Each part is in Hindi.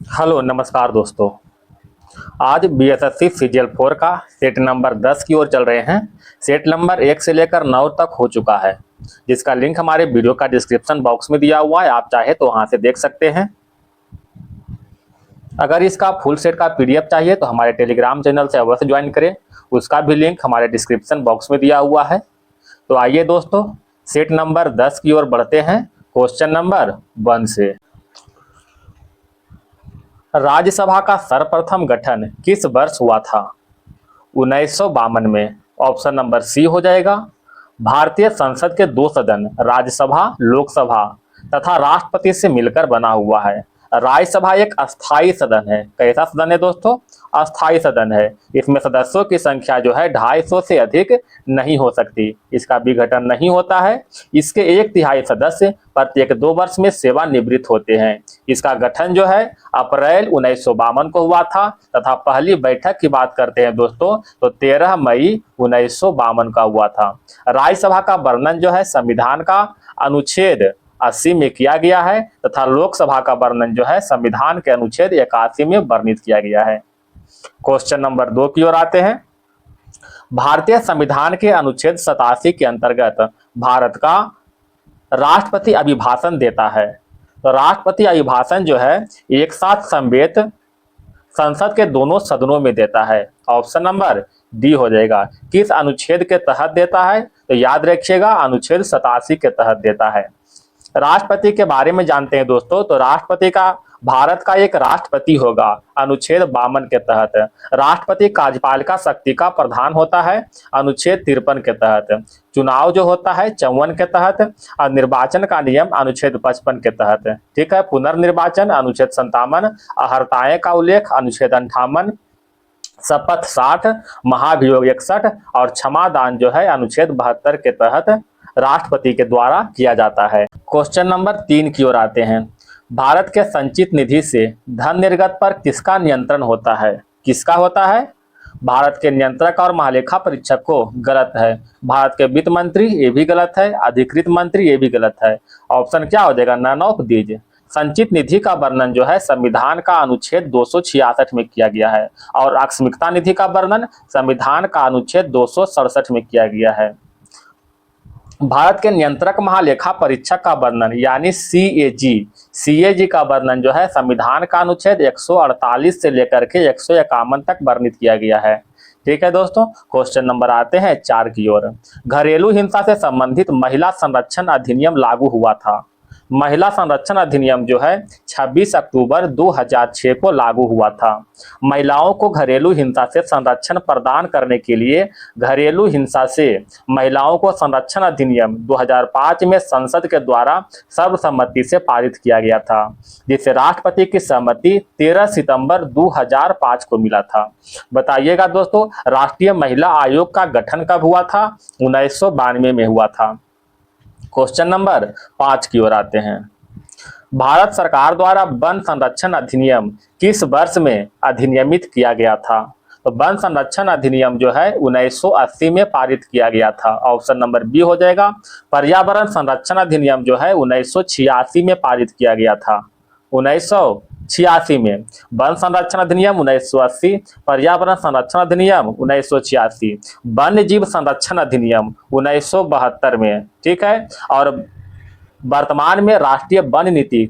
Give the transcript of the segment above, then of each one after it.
हेलो नमस्कार दोस्तों। आज बीएसएससी सीजीएल 4 का सेट नंबर 10 की ओर चल रहे हैं। सेट नंबर 1 से लेकर 9 तक हो चुका है, जिसका लिंक हमारे वीडियो का डिस्क्रिप्शन बॉक्स में दिया हुआ है। आप चाहे तो वहां से देख सकते हैं। अगर इसका फुल सेट का पीडीएफ चाहिए तो हमारे टेलीग्राम चैनल से अवश्य ज्वाइन करें, उसका भी लिंक हमारे डिस्क्रिप्शन बॉक्स में दिया हुआ है। तो आइए दोस्तों, सेट नंबर 10 की ओर बढ़ते हैं। क्वेश्चन नंबर 1 से, राज्यसभा का सर्वप्रथम गठन किस वर्ष हुआ था? 1952 में। ऑप्शन नंबर सी हो जाएगा। भारतीय संसद के दो सदन, राज्यसभा, लोकसभा तथा राष्ट्रपति से मिलकर बना हुआ है। राज्यसभा एक अस्थाई सदन है। कैसा सदन है दोस्तों? अस्थाई सदन है। इसमें सदस्यों की संख्या जो है 250 से अधिक नहीं हो सकती। इसका विघटन नहीं होता है। इसके 1/3 सदस्य प्रत्येक 2 वर्ष में सेवानिवृत्त होते हैं। इसका गठन जो है अप्रैल 1952 को हुआ था तथा पहली बैठक की बात करते हैं दोस्तों तो 13 मई 1952 का हुआ था। राज्यसभा का वर्णन जो है संविधान का अनुच्छेद 80 में किया गया है तथा लोकसभा का वर्णन जो है संविधान के अनुच्छेद 81 में वर्णित किया गया है। क्वेश्चन नंबर 2 की ओर आते हैं। भारतीय संविधान के अनुच्छेद 87 के अंतर्गत भारत का राष्ट्रपति अभिभाषण देता है। तो राष्ट्रपति अभिभाषण जो है एक साथ समवेत संसद के दोनों सदनों में देता है। ऑप्शन नंबर डी हो जाएगा। किस अनुच्छेद के तहत देता है? तो याद रखिएगा, अनुच्छेद 87 के तहत देता है। राष्ट्रपति के बारे में जानते हैं दोस्तों। तो राष्ट्रपति का भारत का एक राष्ट्रपति होगा अनुच्छेद 52 के तहत। राष्ट्रपति कार्यपालिका शक्ति का प्रधान होता है अनुच्छेद 53 के तहत। चुनाव जो होता है 54 के तहत और निर्वाचन का नियम अनुच्छेद 55 के तहत। ठीक है। पुनर्निर्वाचन अनुच्छेद 57, अहर्ताएं का उल्लेख अनुच्छेद 58, शपथ 60, महाभियोग 61 और क्षमादान जो है अनुच्छेद 72 के तहत राष्ट्रपति के द्वारा किया जाता है। क्वेश्चन नंबर 3 की ओर आते हैं। भारत के संचित निधि से धन निर्गत पर किसका नियंत्रण होता है? किसका होता है? भारत के नियंत्रक और महालेखा परीक्षक को गलत है। भारत के वित्त मंत्री, ये भी गलत है। अधिकृत मंत्री, ये भी गलत है। ऑप्शन क्या हो जाएगा? None of these. संचित निधि का वर्णन जो है संविधान का अनुच्छेद 266 में किया गया है और आकस्मिकता निधि का वर्णन संविधान का अनुच्छेद 267 में किया गया है। भारत के नियंत्रक महालेखा परीक्षक का वर्णन यानी सीएजी का वर्णन जो है संविधान का अनुच्छेद 148 से लेकर के 151 तक वर्णित किया गया है। ठीक है दोस्तों। क्वेश्चन नंबर आते हैं 4 की ओर। घरेलू हिंसा से संबंधित महिला संरक्षण अधिनियम लागू हुआ था। महिला संरक्षण अधिनियम जो है 26 अक्टूबर 2006 को लागू हुआ था। महिलाओं को घरेलू हिंसा से संरक्षण प्रदान करने के लिए घरेलू हिंसा से महिलाओं को संरक्षण अधिनियम 2005 में संसद के द्वारा सर्वसम्मति से पारित किया गया था, जिसे राष्ट्रपति की सहमति 13 सितंबर 2005 को मिला था। बताइएगा दोस्तों, राष्ट्रीय महिला आयोग का गठन कब हुआ था? 1992 में हुआ था। क्वेश्चन नंबर 5 की ओर आते हैं। भारत सरकार द्वारा वन संरक्षण अधिनियम किस वर्ष में अधिनियमित किया गया था? तो वन संरक्षण अधिनियम जो है 1980 में पारित किया गया था। ऑप्शन नंबर बी हो जाएगा। पर्यावरण संरक्षण अधिनियम जो है 1986 में पारित किया गया था। 1986 में। वन संरक्षण अधिनियम 1980, पर्यावरण संरक्षण अधिनियम 1986, वन्य जीव संरक्षण अधिनियम 1972 में। ठीक है। और वर्तमान में राष्ट्रीय वन नीति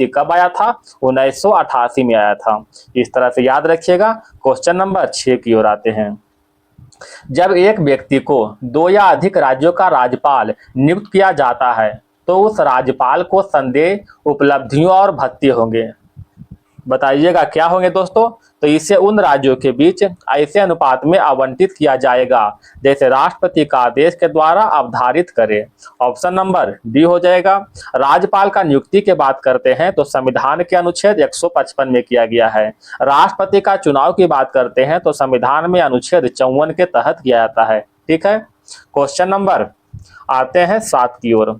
कब आया था? 1988 में आया था। इस तरह से याद रखिएगा। क्वेश्चन नंबर 6 की ओर आते हैं। जब एक व्यक्ति को 2 या अधिक राज्यों का राज्यपाल नियुक्त किया जाता है तो उस राज्यपाल को संदेह, उपलब्धियों और भत्ते होंगे। बताइएगा क्या होंगे दोस्तों? तो इसे उन राज्यों के बीच ऐसे अनुपात में आवंटित किया जाएगा जैसे राष्ट्रपति का आदेश के द्वारा अवधारित करे। ऑप्शन नंबर डी हो जाएगा। राज्यपाल का नियुक्ति की बात करते हैं तो संविधान के अनुच्छेद 155 में किया गया है। राष्ट्रपति का चुनाव की बात करते हैं तो संविधान में अनुच्छेद 54 के तहत किया जाता है। ठीक है। क्वेश्चन नंबर आते हैं 7 की ओर।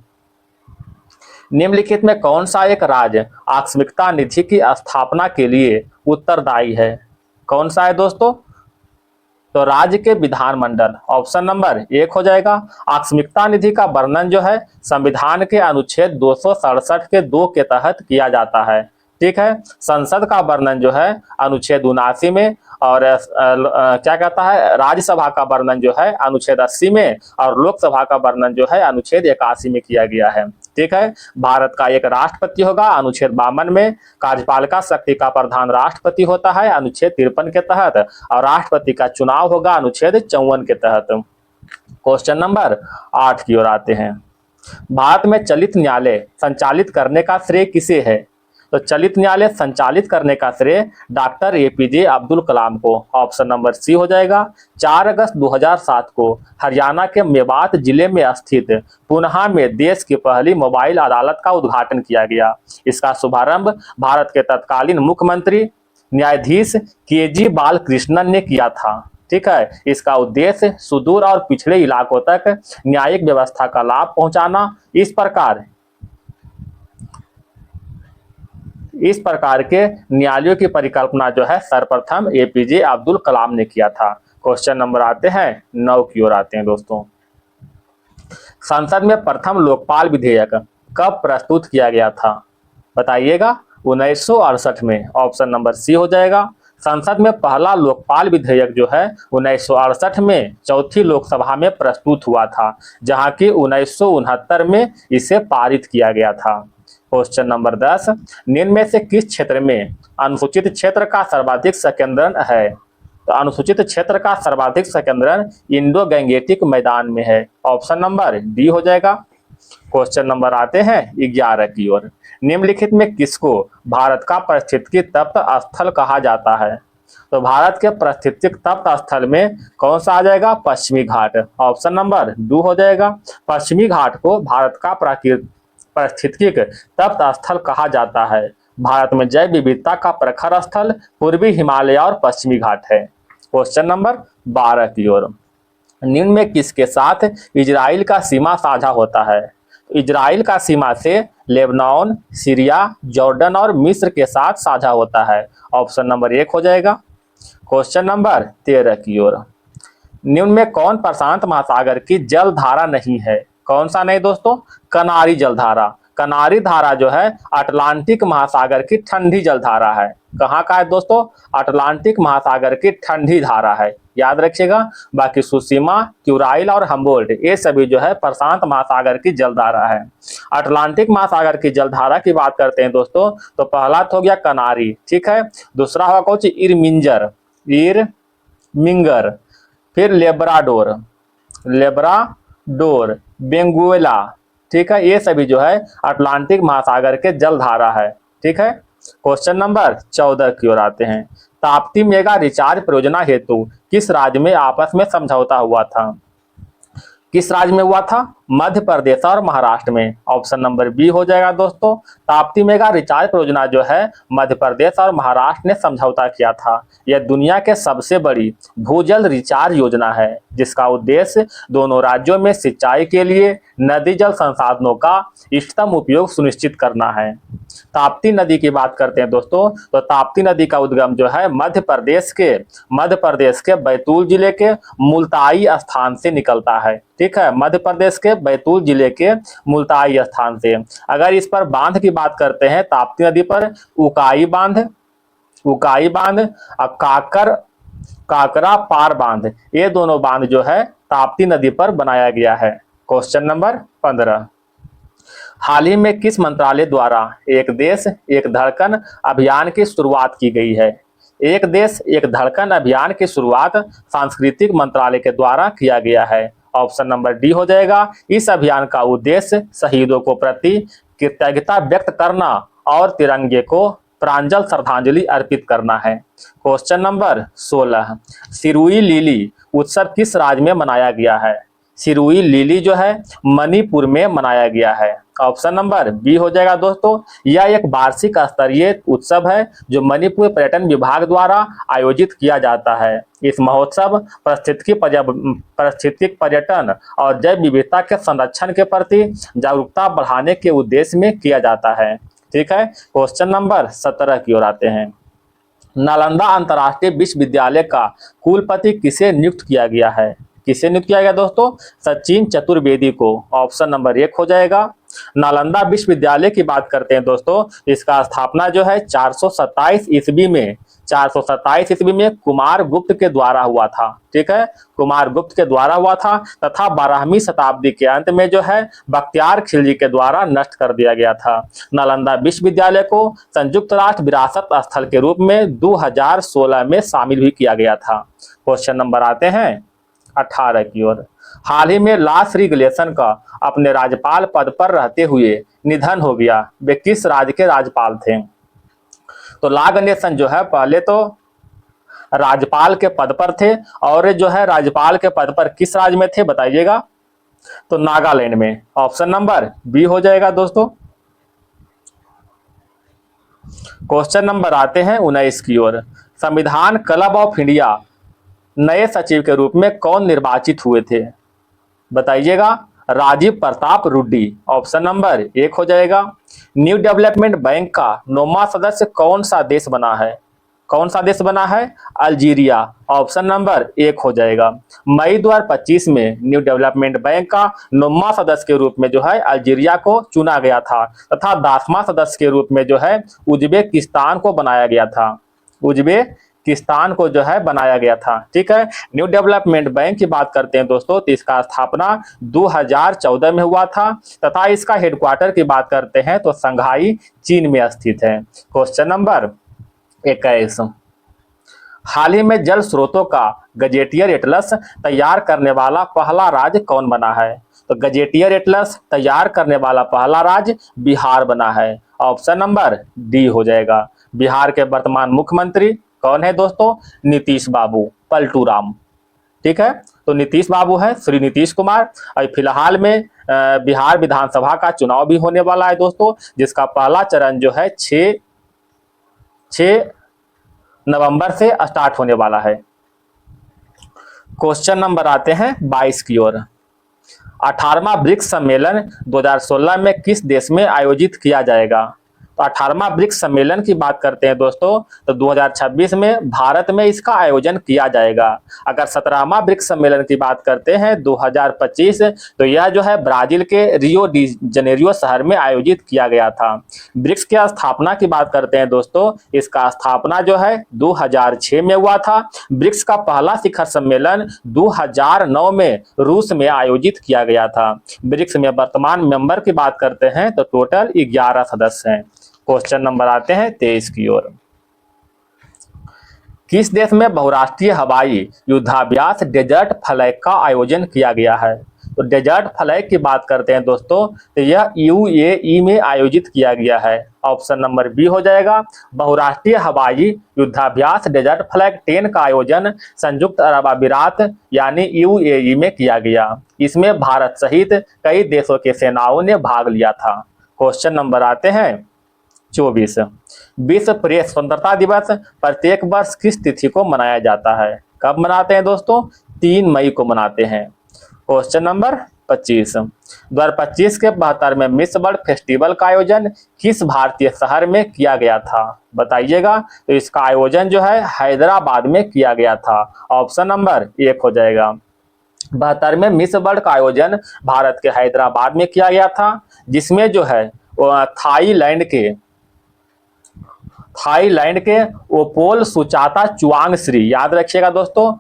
निम्नलिखित में कौन सा एक राज्य आकस्मिकता निधि की स्थापना के लिए उत्तरदायी है? कौन सा है दोस्तों? तो राज्य के विधानमंडल ऑप्शन नंबर 1 हो जाएगा। आकस्मिकता निधि का वर्णन जो है संविधान के अनुच्छेद 267 के 2 के तहत किया जाता है। ठीक है, संसद का वर्णन जो है अनुच्छेद 79 में, और क्या कहता है, राज्यसभा का वर्णन जो है अनुच्छेद 80 में, और लोकसभा का वर्णन जो है अनुच्छेद 81 में किया गया है। ठीक है, भारत का एक राष्ट्रपति होगा अनुच्छेद 52 में, कार्यपालिका शक्ति का प्रधान राष्ट्रपति होता है अनुच्छेद 53 के तहत, और राष्ट्रपति का चुनाव होगा अनुच्छेद 54 के तहत। क्वेश्चन नंबर 8 की ओर आते हैं। भारत में चलित न्यायालय संचालित करने का श्रेय किसे है? तो चलित न्यायालय संचालित करने का श्रेय डॉक्टर APJ अब्दुल कलाम को, ऑप्शन नंबर सी हो जाएगा। 4 अगस्त 2007 को हरियाणा के मेवात जिले में स्थित पुनः में देश की पहली मोबाइल अदालत का उद्घाटन किया गया। इसका शुभारंभ भारत के तत्कालीन मुख्यमंत्री न्यायाधीश KG बालकृष्णन ने किया था। ठीक है, इसका उद्देश्य सुदूर और पिछड़े इलाकों तक न्यायिक व्यवस्था का लाभ पहुंचाना। इस प्रकार के न्यायालयों की परिकल्पना जो है सर्वप्रथम APJ अब्दुल कलाम ने किया था। क्वेश्चन नंबर आते हैं 9 की ओर आते हैं दोस्तों। संसद में प्रथम लोकपाल विधेयक कब प्रस्तुत किया गया था? बताइएगा। 1968 में, ऑप्शन नंबर सी हो जाएगा। संसद में पहला लोकपाल विधेयक जो है 1968 में चौथी लोकसभा में प्रस्तुत हुआ था, जहां की 1969 में इसे पारित किया गया था। क्वेश्चन नंबर 10, निम्न में से किस क्षेत्र में अनुसूचित क्षेत्र का सर्वाधिक संकेंद्रण है? तो अनुसूचित क्षेत्र का सर्वाधिक संकेंद्रण इंडो गैंगेटिक मैदान में है, ऑप्शन नंबर डी हो जाएगा। क्वेश्चन नंबर आते हैं 11 की ओर। निम्नलिखित में किसको भारत का पारिस्थितिकी तप्त स्थल कहा जाता है? तो भारत के पारिस्थितिक तप्त स्थल में कौन सा आ जाएगा? पश्चिमी घाट, ऑप्शन नंबर 2 हो जाएगा। पश्चिमी घाट को भारत का पारिस्थितिक तप्त स्थल कहा जाता है। भारत में जैव विविधता का प्रखर स्थल पूर्वी हिमालय और पश्चिमी घाट है। क्वेश्चन नंबर 12 की ओर। निम्न में किसके साथ इजराइल का सीमा साझा होता है? इजराइल का सीमा से लेबनान, सीरिया, जॉर्डन और मिस्र के साथ साझा होता है, ऑप्शन नंबर 1 हो जाएगा। क्वेश्चन नंबर 13 की ओर। निम्न में कौन प्रशांत महासागर की जलधारा नहीं है? कौन सा नहीं दोस्तों? कनारी जलधारा। कनारी धारा जो है अटलांटिक महासागर की ठंडी जलधारा है। कहाँ का है दोस्तों? अटलांटिक महासागर की ठंडी धारा है, याद रखिएगा। बाकी सुसीमा, क्यूराइल और हम्बोल्ट ये सभी जो है प्रशांत महासागर की जलधारा है। अटलांटिक महासागर की जलधारा की बात करते हैं दोस्तों, तो पहला तो हो गया कनारी, ठीक है। दूसरा होगा कौन सी? इरमिंगर, फिर लेब्राडोर, बेंगुएला, ठीक है। ये सभी जो है अटलांटिक महासागर के जलधारा है, ठीक है। क्वेश्चन नंबर 14 की ओर आते हैं। ताप्ती मेगा रिचार्ज परियोजना हेतु किस राज्य में आपस में समझौता हुआ था? किस राज्य में हुआ था? मध्य प्रदेश और महाराष्ट्र में, ऑप्शन नंबर बी हो जाएगा दोस्तों। ताप्ती मेगा रिचार्ज परियोजना जो है मध्य प्रदेश और महाराष्ट्र ने समझौता किया था। यह दुनिया के सबसे बड़ी भूजल रिचार्ज योजना है, जिसका उद्देश्य दोनों राज्यों में सिंचाई के लिए नदी जल संसाधनों का इष्टतम उपयोग सुनिश्चित करना है। ताप्ती नदी की बात करते हैं दोस्तों, तो ताप्ती नदी का उद्गम जो है मध्य प्रदेश के बैतूल जिले के मुल्ताई स्थान से निकलता है, ठीक है। मध्य प्रदेश के बैतूल जिले के मुल्ताई स्थान से। अगर इस पर बांध की बात करते हैं ताप्ती नदी पर, उकाई बांध और काकरा पार बांध, ये दोनों बांध जो है ताप्ती नदी पर बनाया गया है। Question number 15। हाल ही में किस मंत्रालय द्वारा एक देश एक धड़कन अभियान की शुरुआत की गई है? एक देश एक धड़कन अभियान की शुरुआत सांस्कृतिक मंत्रालय के द्वारा किया गया है, ऑप्शन नंबर डी हो जाएगा। इस अभियान का उद्देश्य शहीदों को प्रति कृतज्ञता व्यक्त करना और तिरंगे को प्रांजल श्रद्धांजलि अर्पित करना है। Question number 16। सिरुई लिली उत्सव किस राज्य में मनाया गया है? सिरुई लिली जो है मणिपुर में मनाया गया है, ऑप्शन नंबर बी हो जाएगा दोस्तों। यह एक वार्षिक स्तरीय उत्सव है जो मणिपुर पर्यटन विभाग द्वारा आयोजित किया जाता है। इस महोत्सव पारिस्थितिक पर्यटन और जैव विविधता के संरक्षण के प्रति जागरूकता बढ़ाने के उद्देश्य में किया जाता है, ठीक है। क्वेश्चन नंबर 17 की ओर आते हैं। नालंदा अंतर्राष्ट्रीय विश्वविद्यालय का कुलपति किसे नियुक्त किया गया है? किसे नियुक्त किया गया दोस्तों? सचिन चतुर्वेदी को। ऑप्शन नंबर 1 हो जाएगा। नालंदा विश्वविद्यालय की बात करते हैं दोस्तों, इसका स्थापना जो है 427 ईस्वी में 427 ईस्वी में कुमार गुप्त के द्वारा हुआ था। ठीक है, कुमार गुप्त के द्वारा हुआ था तथा 12वीं शताब्दी के अंत में जो है बख्तियार खिलजी के द्वारा नष्ट कर दिया गया था। नालंदा विश्वविद्यालय को संयुक्त राष्ट्र विरासत स्थल के रूप में 2016 में शामिल भी किया गया था। क्वेश्चन नंबर आते हैं 18 की ओर। हाल ही में ला श्रीगणेशन का अपने राज्यपाल पद पर रहते हुए निधन हो गया। वे किस राज्य के राज्यपाल थे? तो ला गणेशन जो है पहले तो राज्यपाल के पद पर थे, और जो है राज्यपाल के पद पर किस राज्य में थे बताइएगा? तो नागालैंड में। ऑप्शन नंबर बी हो जाएगा दोस्तों। क्वेश्चन नंबर आते हैं 19 की ओर। संविधान क्लब ऑफ इंडिया नए सचिव के रूप में कौन निर्वाचित हुए थे बताइएगा? राजीव प्रताप रुड्डी। ऑप्शन नंबर 1 हो जाएगा। न्यू डेवलपमेंट बैंक का 9वां सदस्य कौन सा देश बना है? कौन सा देश बना है? अल्जीरिया। ऑप्शन नंबर 1 हो जाएगा। मई 2025 में न्यू डेवलपमेंट बैंक का 9वां सदस्य के रूप में जो है अल्जीरिया को चुना गया था तथा 10वां सदस्य के रूप में जो है उज्बेकिस्तान को बनाया गया था। उज्बेकिस्तान को जो है बनाया गया था। ठीक है, न्यू डेवलपमेंट बैंक की बात करते हैं दोस्तों, तो इसका स्थापना 2014 में हुआ था तथा इसका हेडक्वार्टर की बात करते हैं तो शंघाई चीन में स्थित है। Question number 21। हाल ही में जल स्रोतों का गजेटियर एटलस तैयार करने वाला पहला राज्य कौन बना है? तो गजेटियर एटलस तैयार करने वाला पहला राज्य बिहार बना है। ऑप्शन नंबर डी हो जाएगा। बिहार के वर्तमान मुख्यमंत्री कौन है दोस्तों? नीतीश बाबू, पलटू राम। ठीक है, तो नीतीश बाबू है, श्री नीतीश कुमार। अभी फिलहाल में बिहार विधानसभा का चुनाव भी होने वाला है दोस्तों, जिसका पहला चरण जो है 6 नवंबर से स्टार्ट होने वाला है। क्वेश्चन नंबर आते हैं 22 की ओर। 18वां ब्रिक्स सम्मेलन 2016 में किस देश में आयोजित किया जाएगा? तो 18वां ब्रिक्स सम्मेलन की बात करते हैं दोस्तों, तो 2026 में भारत में इसका आयोजन किया जाएगा। अगर 17वां ब्रिक्स सम्मेलन की बात करते हैं 2025, तो यह जो है ब्राजील के रियो डी जनेरियो शहर में आयोजित किया गया था। ब्रिक्स की स्थापना की बात करते हैं दोस्तों, इसका स्थापना जो है 2006 में हुआ था। ब्रिक्स का पहला शिखर सम्मेलन 2009 में रूस में आयोजित किया गया था। ब्रिक्स में वर्तमान मेंबर की बात करते हैं तो टोटल 11 सदस्य हैं। क्वेश्चन नंबर आते हैं 23 की ओर। किस देश में बहुराष्ट्रीय हवाई युद्धाभ्यास डेजर्ट फ्लैग का आयोजन किया गया है? तो डेजर्ट फ्लैग की बात करते हैं दोस्तों, तो यह यूएई में आयोजित किया गया है। ऑप्शन नंबर बी हो जाएगा। बहुराष्ट्रीय हवाई युद्धाभ्यास डेजर्ट फ्लैग 10 का आयोजन संयुक्त अरब अमीरात यानी यूएई में किया गया। इसमें भारत सहित कई देशों के सेनाओं ने भाग लिया था। क्वेश्चन नंबर आते हैं 24। विश्व प्रेस स्वतंत्रता दिवस प्रत्येक वर्ष किस तिथि को मनाया जाता है? कब मनाते हैं दोस्तों? 3 मई को मनाते हैं। Question number 25। 2025 के 72वें मिस वर्ल्ड फेस्टिवल का आयोजन किस भारतीय शहर में किया गया था बताइएगा? तो इसका आयोजन जो है हैदराबाद में किया गया था। ऑप्शन नंबर 1 हो जाएगा। 72वें मिस वर्ल्ड का आयोजन भारत के हैदराबाद में किया गया था, जिसमें जो है थाईलैंड के ओपल सुचाता चुआंगश्री, याद रखिएगा दोस्तों,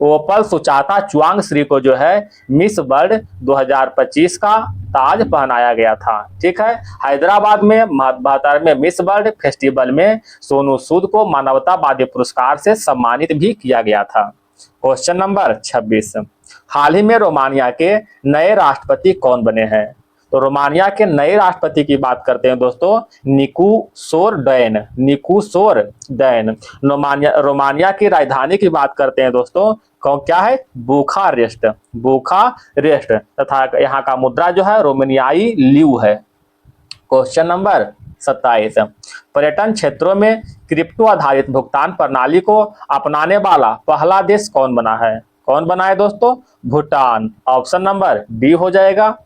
ओपल सुचाता चुआंगश्री को जो है मिस वर्ल्ड 2025 का ताज पहनाया गया था। ठीक है, हैदराबाद में 72वें मिस वर्ल्ड फेस्टिवल में सोनू सूद को मानवतावादी पुरस्कार से सम्मानित भी किया गया था। Question number 26। हाल ही में रोमानिया के नए राष्ट्रपति कौन बने हैं? तो रोमानिया के नए राष्ट्रपति की बात करते हैं दोस्तों, निकोसोर डैन। रोमानिया की राजधानी की बात करते हैं दोस्तों, क्या है? बुखारेस्ट तथा यहाँ का मुद्रा जो है रोमानियाई लीव है। Question number 27। पर्यटन क्षेत्रों में क्रिप्टो आधारित भुगतान प्रणाली को अपनाने वाला पहला देश कौन बना है? कौन बना है दोस्तों? भूटान। ऑप्शन नंबर डी हो जाएगा।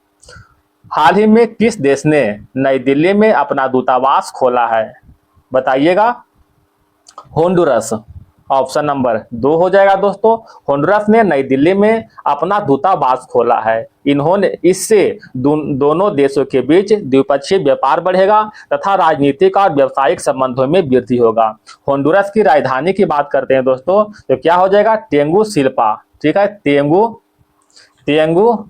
हाल ही में किस देश ने नई दिल्ली में अपना दूतावास खोला है? बताइएगा। होंडुरस ऑप्शन नंबर 2 हो जाएगा दोस्तों। होंडुरस ने नई दिल्ली में अपना दूतावास खोला है। इन्होंने इससे दोनों देशों के बीच द्विपक्षीय व्यापार बढ़ेगा तथा राजनीतिक और व्यावसायिक संबंधों में वृद्धि होगा। होंडुरस की राजधानी की बात करते हैं दोस्तों, तो क्या हो जाएगा? तेंगुसिल्पा। ठीक है, तेंगु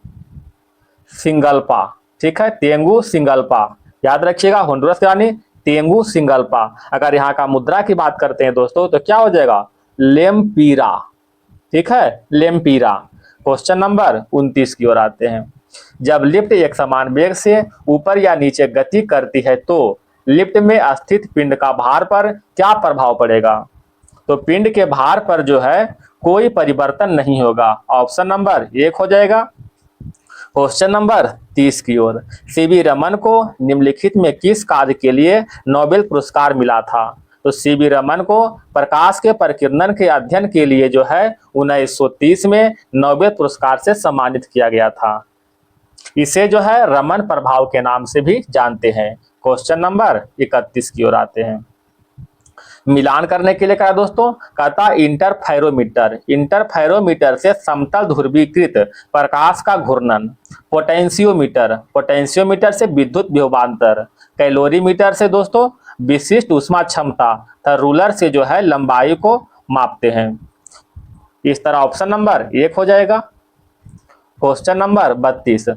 सिंगल्पा। ठीक है, तेंगु सिंगल्पा, याद रखिएगा। होंडुरस की रानी तेंगु सिंगल्पा। अगर यहाँ का मुद्रा की बात करते हैं दोस्तों, तो क्या हो जाएगा? लेम्पीरा। ठीक है, लेम्पीरा। क्वेश्चन नंबर 29 की ओर आते हैं। जब लिफ्ट एक समान वेग से ऊपर या नीचे गति करती है तो लिफ्ट में स्थित पिंड का भार पर क्या प्रभाव पड़ेगा? तो पिंड के भार पर जो है कोई परिवर्तन नहीं होगा। ऑप्शन नंबर 1 हो जाएगा। क्वेश्चन नंबर 30 की ओर। सीवी रमन को निम्नलिखित में किस कार्य के लिए नोबेल पुरस्कार मिला था? तो सीवी रमन को प्रकाश के प्रकीर्णन के अध्ययन के लिए जो है 1930 में नोबेल पुरस्कार से सम्मानित किया गया था। इसे जो है रमन प्रभाव के नाम से भी जानते हैं। क्वेश्चन नंबर 31 की ओर आते हैं। मिलान करने के लिए कहा दोस्तों, कहता इंटरफेरोमीटर। इंटरफेरोमीटर से समतल ध्रुवीकृत प्रकाश का घूर्णन। पोटेंशियोमीटर, पोटेंशियोमीटर से विद्युत विभवांतर। कैलोरीमीटर से दोस्तों विशिष्ट ऊष्मा क्षमता। तो रूलर से जो है लंबाई को मापते हैं। इस तरह ऑप्शन नंबर 1 हो जाएगा। Question number 32।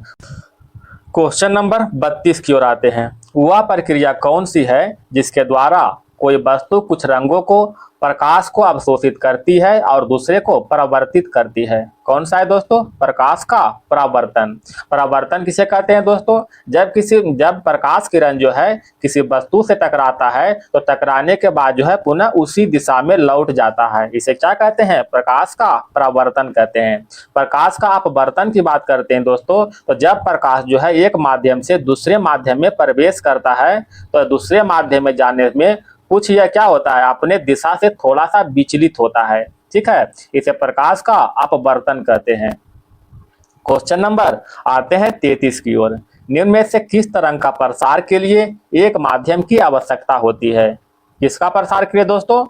क्वेश्चन नंबर 32 की ओर आते हैं। वह प्रक्रिया कौन सी है जिसके द्वारा कोई वस्तु कुछ रंगों को प्रकाश को अवशोषित करती है और दूसरे को परावर्तित करती है? कौन सा है दोस्तों? प्रकाश का परावर्तन। परावर्तन किसे कहते हैं दोस्तों? जब प्रकाश किरण जो है किसी वस्तु से टकराता है तो टकराने के बाद जो है पुनः उसी दिशा में लौट जाता है। इसे क्या कहते हैं? प्रकाश का परावर्तन कहते हैं। प्रकाश का अपवर्तन की बात करते हैं दोस्तों, तो जब प्रकाश जो है एक माध्यम से दूसरे माध्यम में प्रवेश करता है तो दूसरे माध्यम में जाने में कुछ यह क्या होता है, अपने दिशा से थोड़ा सा विचलित होता है। ठीक है, इसे प्रकाश का अपवर्तन कहते हैं। क्वेश्चन नंबर आते हैं 33 की ओर। निम्न में से किस तरंग का प्रसार के लिए एक माध्यम की आवश्यकता होती है? किसका प्रसार के लिए दोस्तों?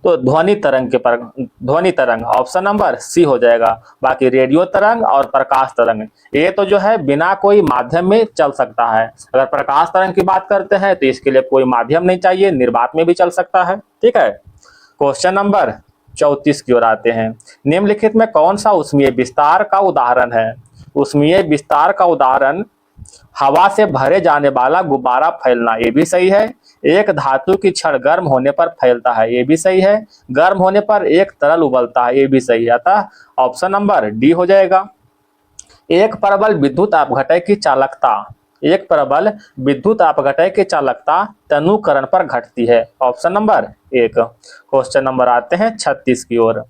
तो ध्वनि तरंग ऑप्शन नंबर सी हो जाएगा। बाकी रेडियो तरंग और प्रकाश तरंग ये तो जो है बिना कोई माध्यम में चल सकता है। अगर प्रकाश तरंग की बात करते हैं तो इसके लिए कोई माध्यम नहीं चाहिए, निर्वात में भी चल सकता है। ठीक है, क्वेश्चन नंबर 34 की ओर आते हैं। निम्नलिखित में कौन सा ऊष्मीय विस्तार का उदाहरण है? ऊष्मीय विस्तार का उदाहरण हवा से भरे जाने वाला गुब्बारा फैलना, ये भी सही है। एक धातु की छड़ गर्म होने पर फैलता है, ये भी सही है। गर्म होने पर एक तरल उबलता है, ये भी सही है। अतः ऑप्शन नंबर डी हो जाएगा। एक प्रबल विद्युत अपघटय की चालकता, एक प्रबल विद्युत अपघटय की चालकता तनुकरण पर घटती है। Option number 1। क्वेश्चन नंबर आते हैं 36 की ओर।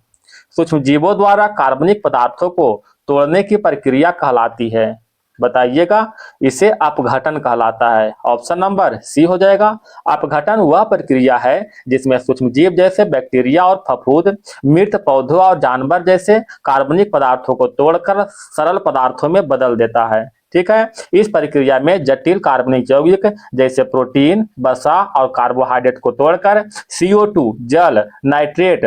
सूक्ष्म जीवों द्वारा कार्बनिक पदार्थों को तोड़ने की प्रक्रिया कहलाती है? बताइएगा। इसे अपघटन कहलाता है। ऑप्शन नंबर सी हो जाएगा। अपघटन वह प्रक्रिया है जिसमें सूक्ष्मजीव जैसे बैक्टीरिया और फफूंद मृत पौधों और जानवर जैसे कार्बनिक पदार्थों को तोड़कर सरल पदार्थों में बदल देता है। ठीक है, इस प्रक्रिया में जटिल कार्बनिक यौगिक जैसे प्रोटीन, वसा और कार्बोहाइड्रेट को तोड़कर CO2, जल, नाइट्रेट,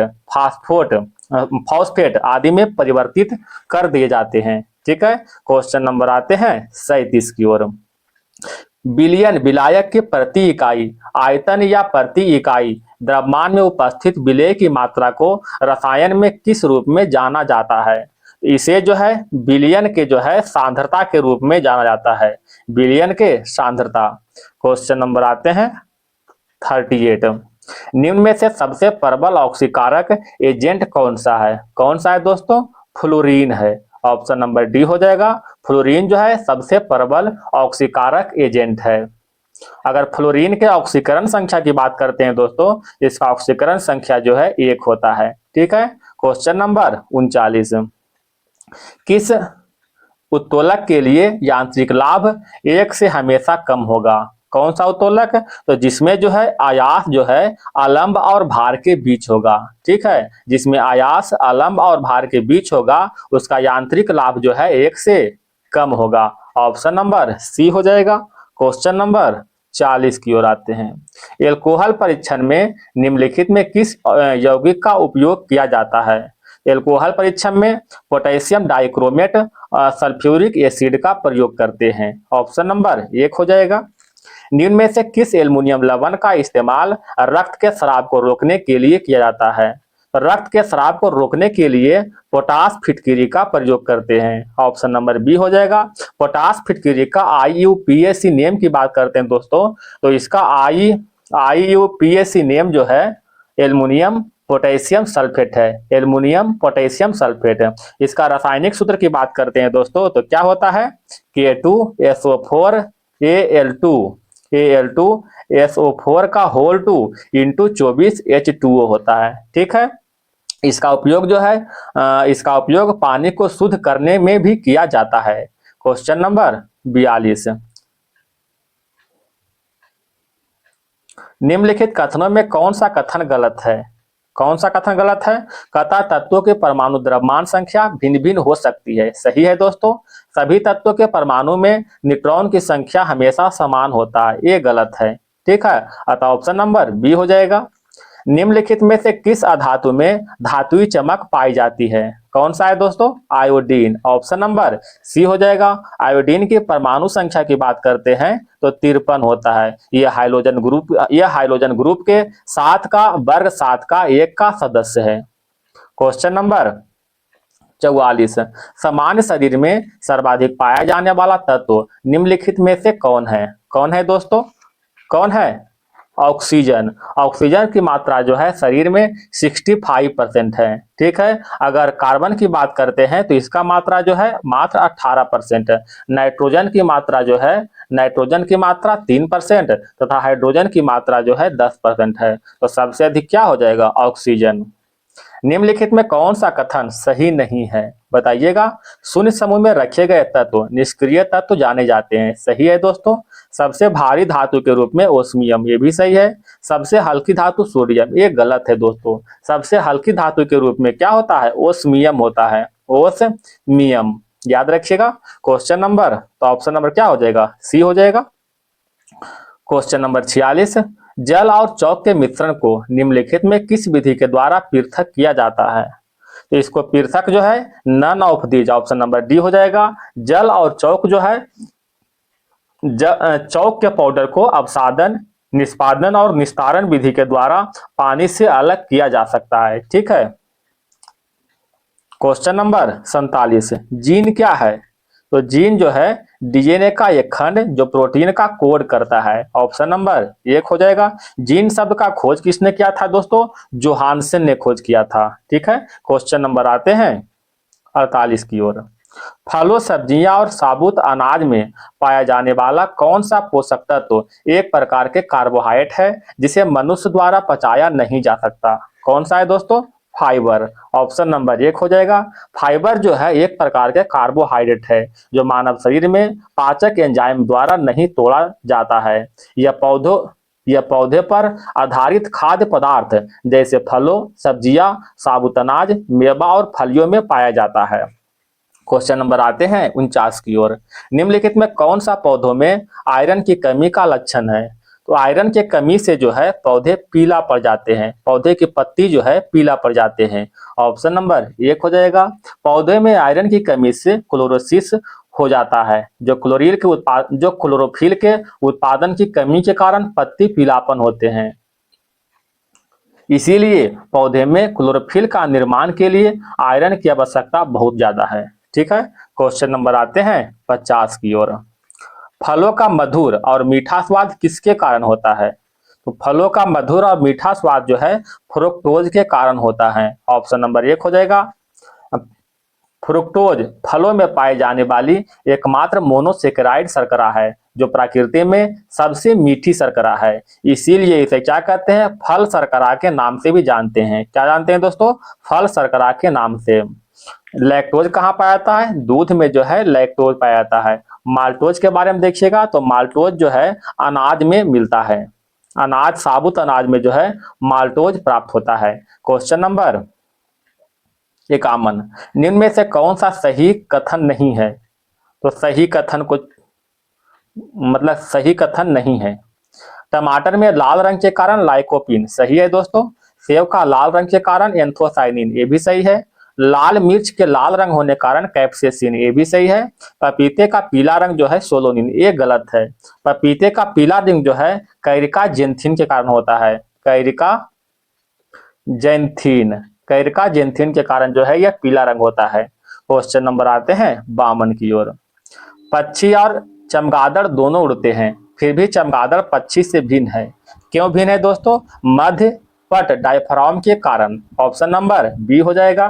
फॉस्फेट आदि में परिवर्तित कर दिए जाते हैं। ठीक है, क्वेश्चन नंबर आते हैं 37 की ओर। विलयन विलायक की प्रति इकाई आयतन या प्रति इकाई द्रव्यमान में उपस्थित विलेय की मात्रा को रसायन में किस रूप में जाना जाता है? इसे जो है विलयन के जो है सांद्रता के रूप में जाना जाता है। विलयन के सांद्रता। क्वेश्चन नंबर आते हैं 38। निम्न में से सबसे प्रबल ऑक्सीकारक एजेंट कौन सा है? कौन सा है दोस्तों? फ्लोरीन है। ऑप्शन नंबर डी हो जाएगा। फ्लोरीन जो है सबसे प्रबल ऑक्सीकारक एजेंट है। अगर फ्लोरीन के ऑक्सीकरण संख्या की बात करते हैं दोस्तों, इसका ऑक्सीकरण संख्या जो है 1 होता है। ठीक है, क्वेश्चन नंबर 39। किस उत्तोलक के लिए यांत्रिक लाभ 1 से हमेशा कम होगा? कौन सा उत्तोलक? तो जिसमें जो है आयास जो है आलंब और भार के बीच होगा। ठीक है, जिसमें आयास आलंब और भार के बीच होगा उसका यांत्रिक लाभ जो है 1 से कम होगा। ऑप्शन नंबर सी हो जाएगा। क्वेश्चन नंबर 40 की ओर आते हैं। एल्कोहल परीक्षण में निम्नलिखित में किस यौगिक का उपयोग किया जाता है? एल्कोहल परीक्षण में पोटेशियम डाइक्रोमेट सल्फ्यूरिक एसिड का प्रयोग करते हैं। ऑप्शन नंबर 1 हो जाएगा। निम्न में से किस एल्युमिनियम लवण का इस्तेमाल रक्त के स्राव को रोकने के लिए किया जाता है? तो रक्त के स्राव को रोकने के लिए पोटास फिटकिरी का प्रयोग करते हैं। ऑप्शन नंबर बी हो जाएगा। पोटास फिटकिरी का IUPAC नेम की बात करते हैं दोस्तों, तो इसका IUPAC नेम जो है एल्युमिनियम पोटेशियम सल्फेट है। एल्युमिनियम पोटेशियम सल्फेट है। इसका रासायनिक सूत्र की बात करते हैं दोस्तों, तो क्या होता है? K2SO4 Al2SO4 का होल 2 इंटू 24 H2O होता है। ठीक है, इसका उपयोग जो है इसका उपयोग पानी को शुद्ध करने में भी किया जाता है। क्वेश्चन नंबर 42, निम्नलिखित कथनों में कौन सा कथन गलत है? कौन सा कथन गलत है? कथा तत्वों के परमाणु द्रव्यमान संख्या भिन्न भिन्न हो सकती है। सही है दोस्तों। सभी तत्वों के परमाणु में न्यूट्रॉन की संख्या हमेशा समान होता है, ये गलत है। ठीक है, अतः ऑप्शन नंबर बी हो जाएगा। निम्नलिखित में से किस अधातु में धातुई चमक पाई जाती है? कौन सा है दोस्तों? आयोडीन। ऑप्शन नंबर सी हो जाएगा। आयोडीन की परमाणु संख्या की बात करते हैं तो 53 होता है। यह हाइड्रोजन ग्रुप के 7 का वर्ग 7 का 1 का सदस्य है। क्वेश्चन नंबर 44, सामान्य शरीर में सर्वाधिक पाया जाने वाला तत्व निम्नलिखित में से कौन है? कौन है दोस्तों? कौन है? ऑक्सीजन। ऑक्सीजन की मात्रा जो है शरीर में 65% है। ठीक है, अगर कार्बन की बात करते हैं तो इसका मात्रा जो है मात्र 18% है। नाइट्रोजन की मात्रा जो है 3% तथा हाइड्रोजन की मात्रा जो है 10% है। तो सबसे अधिक क्या हो जाएगा? ऑक्सीजन। निम्नलिखित में कौन सा कथन सही नहीं है? बताइएगा। शून्य समूह में रखे गए तत्व निष्क्रिय तत्व जाने जाते हैं। सही है दोस्तों। सबसे भारी धातु के रूप में ओस्मियम, ये भी सही है। सबसे हल्की धातु सोडियम, ये गलत है दोस्तों। सबसे हल्की धातु के रूप में क्या होता है? ओस्मियम होता है। ओस्मियम याद रखिएगा। क्वेश्चन नंबर, तो ऑप्शन नंबर क्या हो जाएगा? सी हो जाएगा। क्वेश्चन नंबर 46, जल और चौक के मिश्रण को निम्नलिखित में किस विधि के द्वारा पृथक किया जाता है? तो इसको पृथक जो है none of these, option number D हो जाएगा। जल और चौक जो है चौक के पाउडर को अवसादन, निष्पादन और निस्तारण विधि के द्वारा पानी से अलग किया जा सकता है। ठीक है। क्वेश्चन नंबर 47, जीन क्या है? तो जीन जो है डीएनए का एक खंड जो प्रोटीन का कोड करता है। ऑप्शन नंबर 1 हो जाएगा। जीन शब्द का खोज किसने किया था दोस्तों? जोहानसन ने खोज किया था। ठीक है। क्वेश्चन नंबर आते हैं 48 की ओर। फलों, सब्जियां और साबुत अनाज में पाया जाने वाला कौन सा पोषक तत्व एक प्रकार के कार्बोहाइड्रेट है जिसे मनुष्य द्वारा पचाया नहीं जा सकता? कौन सा है दोस्तों? फाइबर। ऑप्शन नंबर 1 हो जाएगा। फाइबर जो है एक प्रकार के कार्बोहाइड्रेट है जो मानव शरीर में पाचक एंजाइम द्वारा नहीं तोड़ा जाता है। यह पौधे पर आधारित खाद्य पदार्थ जैसे फलों, सब्जियां, साबुत अनाज, मेवा और फलियों में पाया जाता है। क्वेश्चन नंबर आते हैं 49 की ओर। निम्नलिखित में कौन सा पौधों में आयरन की कमी का लक्षण है? तो आयरन के कमी से जो है पौधे पीला पड़ जाते हैं, पौधे की पत्ती जो है पीला पड़ जाते हैं। ऑप्शन नंबर 1 हो जाएगा। पौधे में आयरन की कमी से क्लोरोसिस हो जाता है, जो क्लोरोफिल के उत्पादन की कमी के कारण पत्ती पीलापन होते हैं। इसीलिए पौधे में क्लोरोफिल का निर्माण के लिए आयरन की आवश्यकता बहुत ज्यादा है। ठीक है। क्वेश्चन नंबर आते हैं 50 की ओर। फलों का मधुर और मीठा स्वाद किसके कारण होता है? तो फलों का मधुर और मीठा स्वाद जो है फ्रुक्टोज के कारण होता है। ऑप्शन नंबर 1 हो जाएगा। फ्रुक्टोज फलों में पाई जाने वाली एकमात्र मोनोसेकेराइड शर्करा है जो प्रकृति में सबसे मीठी शर्करा है। इसीलिए इसे क्या कहते हैं? फल शर्करा के नाम से भी जानते हैं। क्या जानते हैं दोस्तों? फल शर्करा के नाम से। लैक्टोज कहाँ पाया जाता है? दूध में जो है लैक्टोज पाया जाता है। माल्टोज के बारे में देखिएगा तो माल्टोज जो है अनाज में मिलता है। अनाज, साबुत अनाज में जो है माल्टोज प्राप्त होता है। क्वेश्चन नंबर 51, निम्न में से कौन सा सही कथन नहीं है? तो सही कथन नहीं है। टमाटर में लाल रंग के कारण लाइकोपीन, सही है दोस्तों। सेब का लाल रंग के कारण एंथोसाइनिन, ये भी सही है। लाल मिर्च के लाल रंग होने कारण कैप्सेसिन, ये भी सही है। पपीते का पीला रंग जो है सोलोनिन, ये गलत है। पपीते का पीला रंग जो है कैरिका जेंथिन के कारण होता है। कैरिका जेंथिन, कैरिका जेंथिन के कारण जो है यह पीला रंग होता है। क्वेश्चन नंबर आते हैं 52 की ओर। पक्षी और चमगादड़ दोनों उड़ते हैं, फिर भी चमगादड़ पक्षी से भिन्न है। क्यों भिन्न है दोस्तों? मध्य पट डायफ्राम के कारण। ऑप्शन नंबर बी हो जाएगा।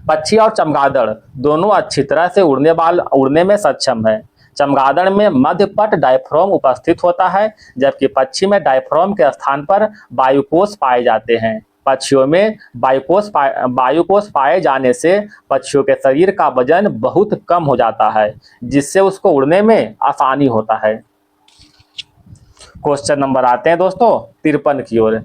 पक्षी और चमगादड़ दोनों अच्छी तरह से उड़ने में सक्षम है। चमगादड़ में मध्य पट डायफ्राम उपस्थित होता है, जबकि पक्षी में डायफ्राम के स्थान पर वायुकोश पाए जाते हैं। पक्षियों में वायुकोश पाए जाने से पक्षियों के शरीर का वजन बहुत कम हो जाता है, जिससे उसको उड़ने में आसानी होता है। क्वेश्चन नंबर आते हैं दोस्तों 53 की ओर।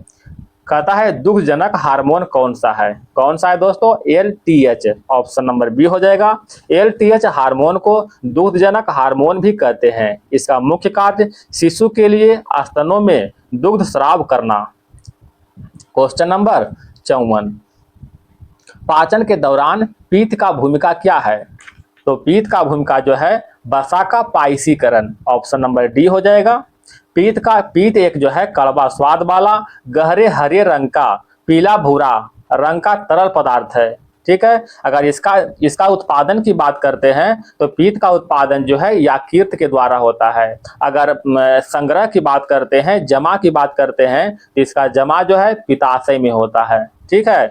कहता है दुग्धजनक हार्मोन कौन सा है? कौन सा है दोस्तों? LTH। ऑप्शन नंबर बी हो जाएगा। LTH हार्मोन को दुग्धजनक हार्मोन भी कहते हैं। इसका मुख्य कार्य शिशु के लिए स्तनों में दुग्ध स्राव करना। Question number 54। पाचन के दौरान पीत का भूमिका क्या है? तो पीत का भूमिका जो है वसा का पाइसीकरण। ऑप्शन नंबर डी हो जाएगा। पीत एक जो है कड़वा स्वाद वाला गहरे हरे रंग का पीला भूरा रंग का तरल पदार्थ है। ठीक है। अगर इसका उत्पादन की बात करते हैं तो पीत का उत्पादन जो है यकृत के द्वारा होता है। अगर संग्रह की बात करते हैं, जमा की बात करते हैं, तो इसका जमा जो है पित्ताशय में होता है। ठीक है।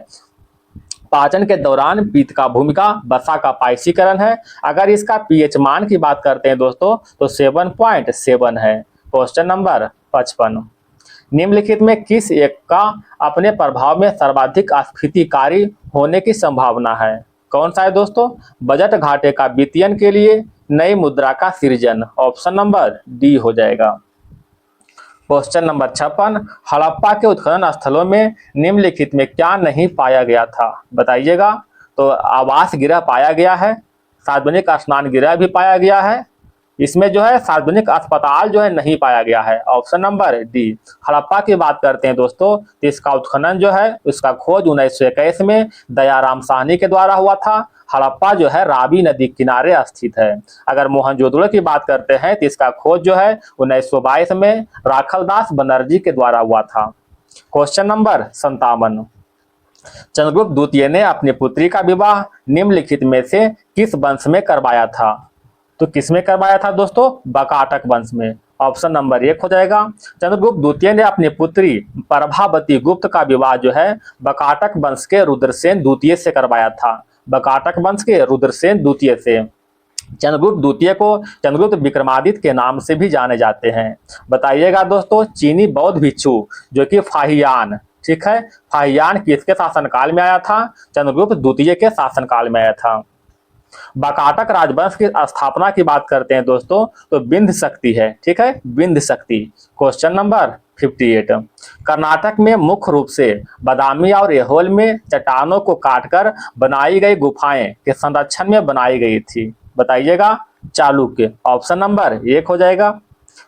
पाचन के दौरान पीत का भूमिका वसा का पाइसीकरण है। अगर इसका पीएच मान की बात करते हैं दोस्तों तो 7.7 है। Question number 55। निम्नलिखित में किस एक का अपने प्रभाव में सर्वाधिक अस्फीतिकारी होने की संभावना है? कौन सा है दोस्तों? बजट घाटे का वित्तीयन के लिए नई मुद्रा का सृजन। ऑप्शन नंबर डी हो जाएगा। Question number 56। हड़प्पा के उत्खनन स्थलों में निम्नलिखित में क्या नहीं पाया गया था? बताइएगा। तो आवास गृह पाया गया है, सार्वजनिक स्नान गृह भी पाया गया है। इसमें जो है सार्वजनिक अस्पताल जो है नहीं पाया गया है। Option number D. हड़प्पा की बात करते हैं दोस्तों तो इसका उत्खनन जो है उसका खोज 1921 में दयाराम साहनी के द्वारा हुआ था। हड़प्पा जो है रावी नदी किनारे स्थित है। अगर मोहनजोदड़ो की बात करते हैं तो इसका खोज जो है 1922 में राखलदास बनर्जी के द्वारा हुआ था। Question number 57। चंद्रगुप्त द्वितीय ने अपनी पुत्री का विवाह निम्नलिखित में से किस वंश में करवाया था? तो किसमें करवाया था दोस्तों? बकाटक वंश में। ऑप्शन नंबर 1 हो जाएगा। चंद्रगुप्त द्वितीय ने अपनी पुत्री प्रभावती गुप्त का विवाह जो है बकाटक वंश के रुद्रसेन द्वितीय से करवाया था। बकाटक वंश के रुद्रसेन द्वितीय से। चंद्रगुप्त द्वितीय को चंद्रगुप्त विक्रमादित्य के नाम से भी जाने जाते हैं। बताइएगा दोस्तों चीनी बौद्ध भिक्षु जो कि फाहियान, ठीक है, फाहियान किसके शासनकाल में आया था? चंद्रगुप्त द्वितीय के शासनकाल में आया था। बकाटक राजवंश की स्थापना की बात करते हैं दोस्तों तो बिंद शक्ति है। ठीक है, बिंद शक्ति। Question number 58। कर्नाटक में मुख्य रूप से बादामी और ऐहोल में चट्टानों को काटकर बनाई गई गुफाएं के संरक्षण में बनाई गई थी। बताइएगा। चालुक्य। ऑप्शन नंबर 1 हो जाएगा।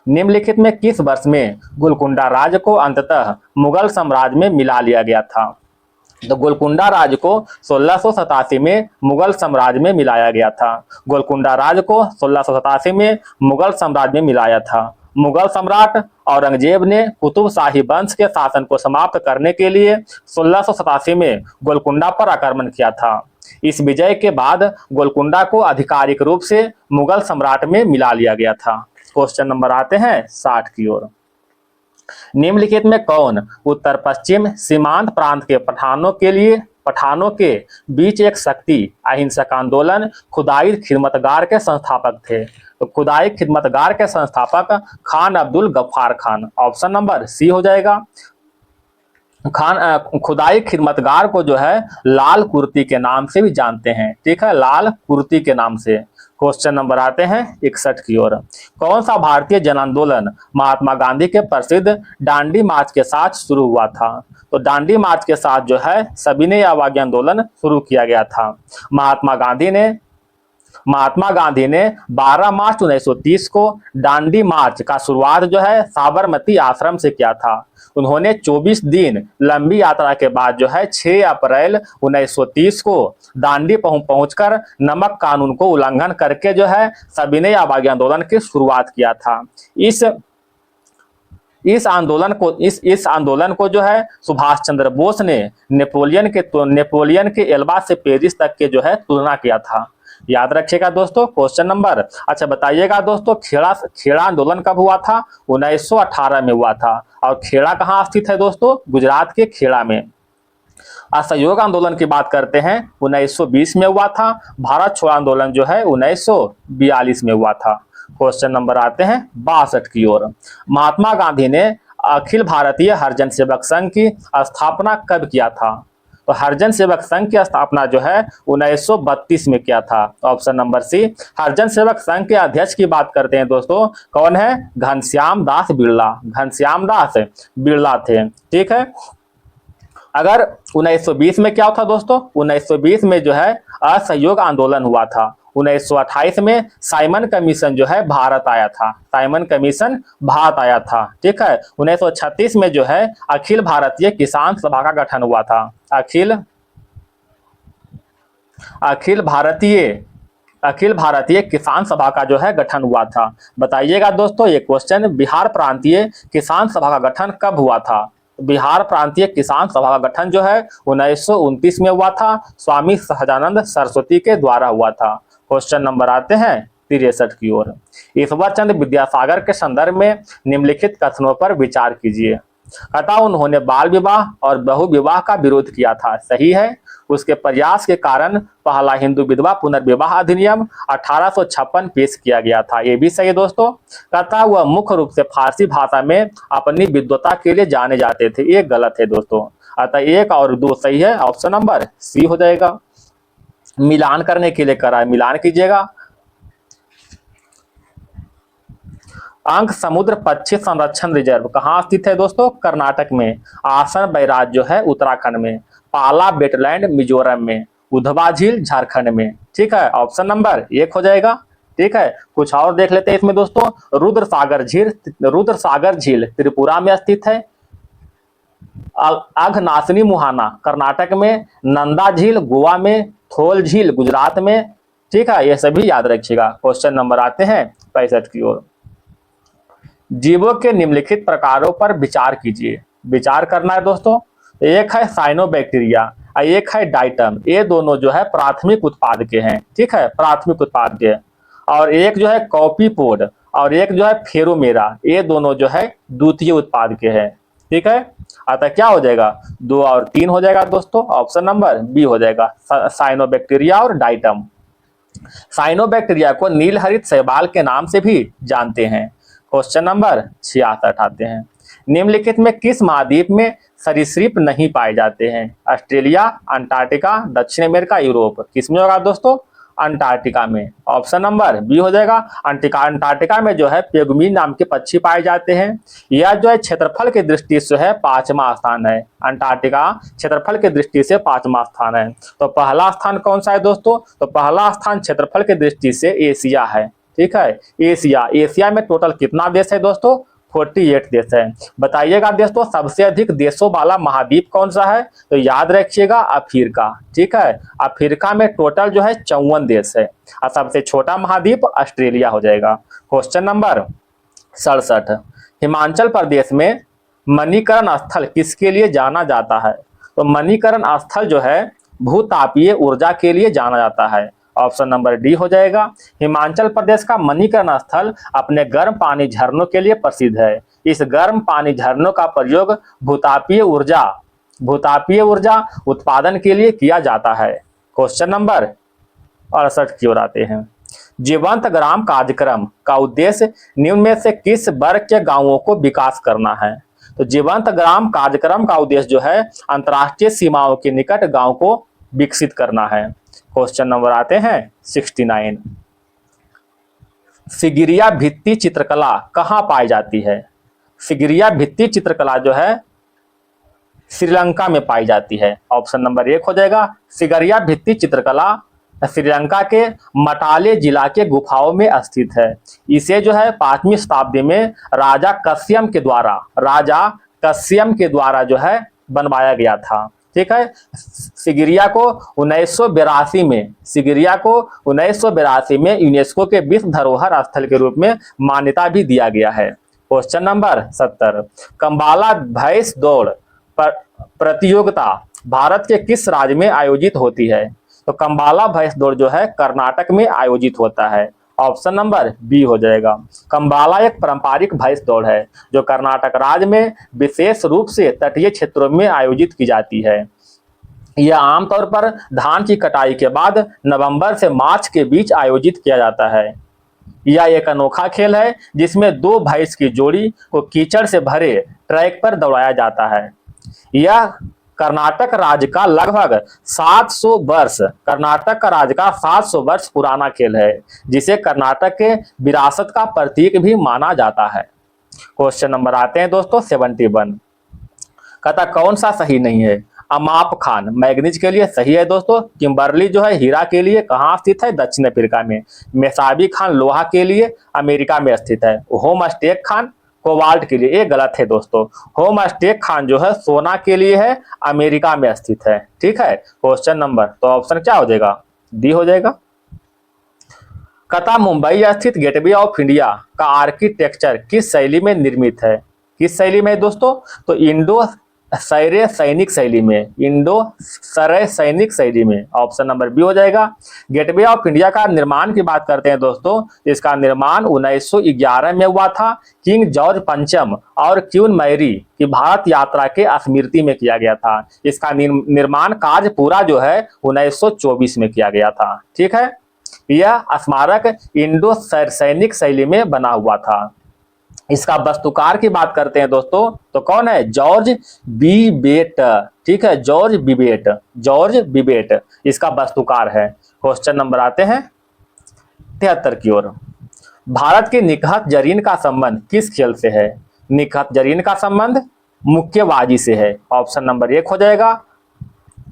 निम्नलिखित में किस वर्ष में गोलकुंडा राज्य को अंततः मुगल साम्राज्य में मिला लिया गया था? तो गोलकुंडा राज्य को 1687 में मुगल साम्राज्य में मिलाया गया था। गोलकुंडा राज्य को 1687 में मुगल साम्राज्य में मिलाया था। मुगल सम्राट औरंगजेब ने कुतुब शाही वंश के शासन को समाप्त करने के लिए 1687 में गोलकुंडा पर आक्रमण किया था। इस विजय के बाद गोलकुंडा को आधिकारिक रूप से मुगल सम्राट में मिला लिया गया था। क्वेश्चन नंबर आते हैं 60 की ओर। निम्नलिखित में कौन उत्तर पश्चिम सीमांत प्रांत के पठानों के बीच एक शक्ति अहिंसक आंदोलन खुदाई खिदमतगार के संस्थापक थे? तो खुदाई खिदमतगार के संस्थापक Khan Abdul Ghaffar Khan. Option number C हो जाएगा। खुदाई खिदमतगार को जो है लाल कुर्ती के नाम से भी जानते हैं। ठीक है, लाल कुर्ती के नाम से। क्वेश्चन नंबर आते हैं 61 की ओर। कौन सा भारतीय जन आंदोलन महात्मा गांधी के प्रसिद्ध दांडी मार्च के साथ शुरू हुआ था? तो दांडी मार्च के साथ जो है सविनय अवज्ञा आंदोलन शुरू किया गया था। महात्मा गांधी ने महात्मा गांधी ने 12 मार्च 1930 को दांडी मार्च का शुरुआत जो है साबरमती आश्रम से किया था। उन्होंने 24 दिन लंबी यात्रा के बाद जो है 6 अप्रैल 1930 को दांडी पहुंचकर नमक कानून को उल्लंघन करके जो है सविनय अवज्ञा आंदोलन की शुरुआत किया था। इस आंदोलन को जो है सुभाष चंद्र बोस ने नेपोलियन के एल्बा से पेरिस तक के जो है तुलना किया था। याद रखिएगा दोस्तों। क्वेश्चन नंबर, अच्छा बताइएगा दोस्तों, खेड़ा आंदोलन कब हुआ था? 1918 में हुआ था। और खेड़ा कहाँ स्थित है दोस्तों? गुजरात के खेड़ा में। असहयोग आंदोलन की बात करते हैं, 1920 में हुआ था। भारत छोड़ो आंदोलन जो है 1942 में हुआ था। क्वेश्चन नंबर आते हैं 62 की ओर। महात्मा गांधी ने अखिल भारतीय हरिजन सेवक संघ की स्थापना कब किया था? तो हरिजन सेवक संघ की स्थापना जो है 1932 में किया था। ऑप्शन नंबर सी। हरिजन सेवक संघ के अध्यक्ष की बात करते हैं दोस्तों, कौन है? घनश्याम दास बिरला। घनश्याम दास बिरला थे। ठीक है। अगर 1920 में क्या था दोस्तों? 1920 में जो है असहयोग आंदोलन हुआ था। 1928 में साइमन कमीशन जो है भारत आया था। साइमन कमीशन भारत आया था। ठीक है। 1936 में जो है अखिल भारतीय किसान सभा का गठन हुआ था। अखिल भारतीय किसान सभा का जो है गठन हुआ था। बताइएगा दोस्तों ये क्वेश्चन, बिहार प्रांतीय किसान सभा का गठन कब हुआ था? बिहार प्रांतीय किसान सभा का गठन जो है 1929 में हुआ था। स्वामी सहजानंद सरस्वती के द्वारा हुआ था। क्वेश्चन नंबर आते हैं 63 की ओर। ईश्वर चंद्र विद्यासागर के संदर्भ में निम्नलिखित कथनों पर विचार कीजिए। कहता उन्होंने बाल विवाह और बहु विवाह का विरोध किया था। सही है। उसके प्रयास के कारण पहला हिंदू विधवा पुनर्विवाह अधिनियम 1856 पेश किया गया था। ये भी सही है दोस्तों। कहता वह मुख्य रूप से फारसी भाषा में अपनी विद्वता के लिए जाने जाते थे। ये गलत है दोस्तों। अतः 1 और 2 सही है। ऑप्शन नंबर सी हो जाएगा। मिलान करने के लिए करा है, मिलान कीजिएगा। अंक समुद्र पक्षी संरक्षण रिजर्व कहाँ स्थित है दोस्तों? कर्नाटक में। आसन बैराज जो है उत्तराखंड में। पाला वेटलैंड मिजोरम में। उधवा झील झारखंड में। ठीक है। ऑप्शन नंबर 1 हो जाएगा। ठीक है। कुछ और देख लेते हैं इसमें दोस्तों। रुद्रसागर झील त्रिपुरा में स्थित है। अघनाशिनी मुहाना कर्नाटक में। नंदा झील गोवा में। थोल झील गुजरात में। ठीक है। ये सभी याद रखिएगा। क्वेश्चन नंबर आते हैं 65 की ओर। जीवों के निम्नलिखित प्रकारों पर विचार कीजिए। विचार करना है दोस्तों। एक है साइनोबैक्टीरिया और एक है डाइटम। ये दोनों जो है प्राथमिक उत्पाद के हैं। ठीक है। प्राथमिक उत्पाद के। और एक जो है कॉपीपोड और एक जो है फेरोमेरा। ये दोनों जो है द्वितीय उत्पाद के हैं। ठीक है। अतः क्या हो जाएगा? 2 और 3 हो जाएगा दोस्तों। ऑप्शन नंबर बी हो जाएगा। साइनोबैक्टीरिया और डाइटम। साइनोबैक्टीरिया को नीलहरित शैवाल के नाम से भी जानते हैं। क्वेश्चन नंबर 66 आते हैं। निम्नलिखित में किस महाद्वीप में सरीसृप नहीं पाए जाते हैं? ऑस्ट्रेलिया, अंटार्कटिका, दक्षिण अमेरिका, यूरोप। किसमें होगा दोस्तों? अंटार्कटिका में। ऑप्शन नंबर बी हो जाएगा। अंटार्कटिका में जो है पेगुमिन नाम के पक्षी पाए जाते हैं। यह जो है क्षेत्रफल की दृष्टि से है 5वां स्थान है। अंटार्कटिका क्षेत्रफल की दृष्टि से 5वां स्थान है। तो पहला स्थान कौन सा है दोस्तों? तो पहला स्थान क्षेत्रफल की दृष्टि से एशिया है। ठीक है। एशिया में टोटल कितना देश है दोस्तों? 48 देश है। बताइएगा दोस्तों सबसे अधिक देशों वाला महाद्वीप कौन सा है? तो याद रखिएगा अफ्रीका। ठीक है। अफ्रीका में टोटल जो है 54 देश है। और सबसे छोटा महाद्वीप ऑस्ट्रेलिया हो जाएगा। Question number 67। हिमाचल प्रदेश में मणिकरण स्थल किसके लिए जाना जाता है? तो मणिकरण स्थल जो है भूतापीय ऊर्जा के लिए जाना जाता है। ऑप्शन नंबर डी हो जाएगा। हिमाचल प्रदेश का मणिकरण स्थल अपने गर्म पानी झरनों के लिए प्रसिद्ध है। इस गर्म पानी झरनों का प्रयोग भूतापीय ऊर्जा उत्पादन के लिए किया जाता है। क्वेश्चन नंबर 68 की ओर आते हैं। जीवंत ग्राम कार्यक्रम का उद्देश्य निम्न में से किस वर्ग के गांवों को विकास करना है? तो जीवंत ग्राम कार्यक्रम का उद्देश्य जो है अंतर्राष्ट्रीय सीमाओं के निकट गांव को विकसित करना है। क्वेश्चन नंबर आते हैं 69। सिगिरिया भित्ति चित्रकला कहाँ पाई जाती है? सिगिरिया भित्ति चित्रकला जो है श्रीलंका में पाई जाती है। ऑप्शन नंबर 1 हो जाएगा। सिगिरिया भित्ति चित्रकला श्रीलंका के मटाले जिला के गुफाओं में स्थित है। इसे जो है 5वीं शताब्दी में राजा कस्यम के द्वारा जो है बनवाया गया था। ठीक है। सिगिरिया को 1982 में यूनेस्को के विश्व धरोहर स्थल के रूप में मान्यता भी दिया गया है। क्वेश्चन नंबर 70, कंबाला भैंस दौड़ प्रतियोगिता भारत के किस राज्य में आयोजित होती है? तो कंबाला भैंस दौड़ जो है कर्नाटक में आयोजित होता है। ऑप्शन नंबर बी हो जाएगा। कंबाला एक पारंपरिक भैंस दौड़ है जो कर्नाटक राज्य में विशेष रूप से तटीय क्षेत्रों में आयोजित की जाती है। यह आमतौर पर धान की कटाई के बाद नवंबर से मार्च के बीच आयोजित किया जाता है। यह एक अनोखा खेल है जिसमें 2 भैंस की जोड़ी को कीचड़ से भरे ट्रैक पर दौड़ाया जाता है। यह कर्नाटक राज्य का 700 वर्ष पुराना खेल है जिसे कर्नाटक के विरासत का प्रतीक भी माना जाता है। क्वेश्चन नंबर आते हैं दोस्तों 71, कहता कौन सा सही नहीं है? अमाप खान मैग्नीज के लिए सही है दोस्तों। किम्बरली जो है हीरा के लिए कहाँ स्थित है? दक्षिण अफ्रीका में। मेसाबी खान लोहा के लिए अमेरिका में स्थित है। होम स्टेक खान कोबाल्ट के लिए, ये गलत है दोस्तों। होम स्टेक खान जो है सोना के लिए है, अमेरिका में स्थित है। ठीक है। क्वेश्चन नंबर, तो ऑप्शन क्या हो जाएगा? डी हो जाएगा। कथा मुंबई स्थित गेटवे ऑफ इंडिया का आर्किटेक्चर किस शैली में निर्मित है? किस शैली में दोस्तों? तो इंडो सैरे सैनिक शैली में। ऑप्शन नंबर बी हो जाएगा। गेटवे ऑफ इंडिया का निर्माण की बात करते हैं दोस्तों, इसका निर्माण 1911 में हुआ था। किंग जॉर्ज पंचम और क्वीन मैरी की भारत यात्रा के स्मृति में किया गया था। इसका निर्माण कार्य पूरा जो है 1924 में किया गया था। ठीक है। यह स्मारक इंडो सैनिक शैली में बना हुआ था। इसका वास्तुकार की बात करते हैं दोस्तों, तो कौन है? जॉर्ज बिबेट। ठीक है, जॉर्ज बिबेट इसका वास्तुकार है। क्वेश्चन नंबर आते हैं 73 की ओर। भारत की निकहत जरीन का संबंध किस खेल से है? निकहत जरीन का संबंध मुक्केबाजी से है। ऑप्शन नंबर 1 हो जाएगा।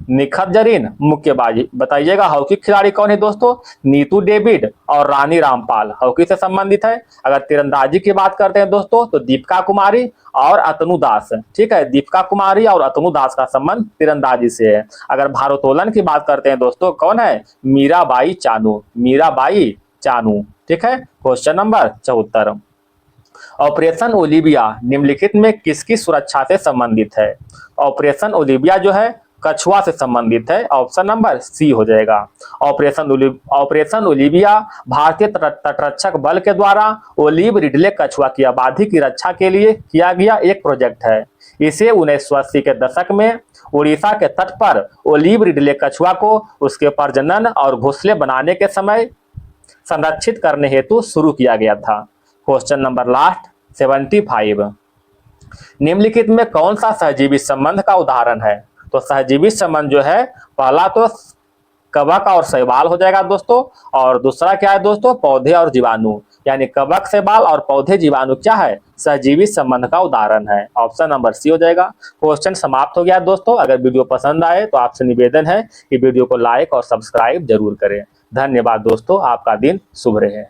निखत जरीन मुक्केबाजी। बताइएगा हॉकी खिलाड़ी कौन है दोस्तों? नीतू डेविड और रानी रामपाल हॉकी से संबंधित है। अगर तीरंदाजी की बात करते हैं दोस्तों, तो दीपिका कुमारी और अतनु दास। ठीक है, दीपिका कुमारी और अतनु दास का संबंध तीरंदाजी से है। अगर भारोत्तोलन की बात करते हैं दोस्तों, कौन है? मीराबाई चानू। ठीक है। क्वेश्चन नंबर 74, ऑपरेशन ओलिविया निम्नलिखित में किसकी सुरक्षा से संबंधित है? ऑपरेशन ओलिविया जो है कछुआ से संबंधित है। ऑप्शन नंबर सी हो जाएगा। ऑपरेशन ओलिविया भारतीय तटरक्षक बल के द्वारा ओलिव रिडले कछुआ की आबादी की रक्षा के लिए किया गया एक प्रोजेक्ट है। इसे 1980 के दशक में उड़ीसा के तट पर ओलिव रिडले कछुआ को उसके प्रजनन और घोंसले बनाने के समय संरक्षित करने हेतु शुरू किया गया था। क्वेश्चन नंबर लास्ट 75, निम्नलिखित में कौन सा सहजीवी संबंध का उदाहरण है? तो सहजीवी संबंध जो है, पहला तो कवक और शैवाल हो जाएगा दोस्तों, और दूसरा क्या है दोस्तों? पौधे और जीवाणु। यानी कवक, शैवाल और पौधे जीवाणु क्या है? सहजीवी संबंध का उदाहरण है। ऑप्शन नंबर सी हो जाएगा। क्वेश्चन समाप्त हो गया दोस्तों। अगर वीडियो पसंद आए तो आपसे निवेदन है कि वीडियो को लाइक और सब्सक्राइब जरूर करें। धन्यवाद दोस्तों, आपका दिन शुभ रहे।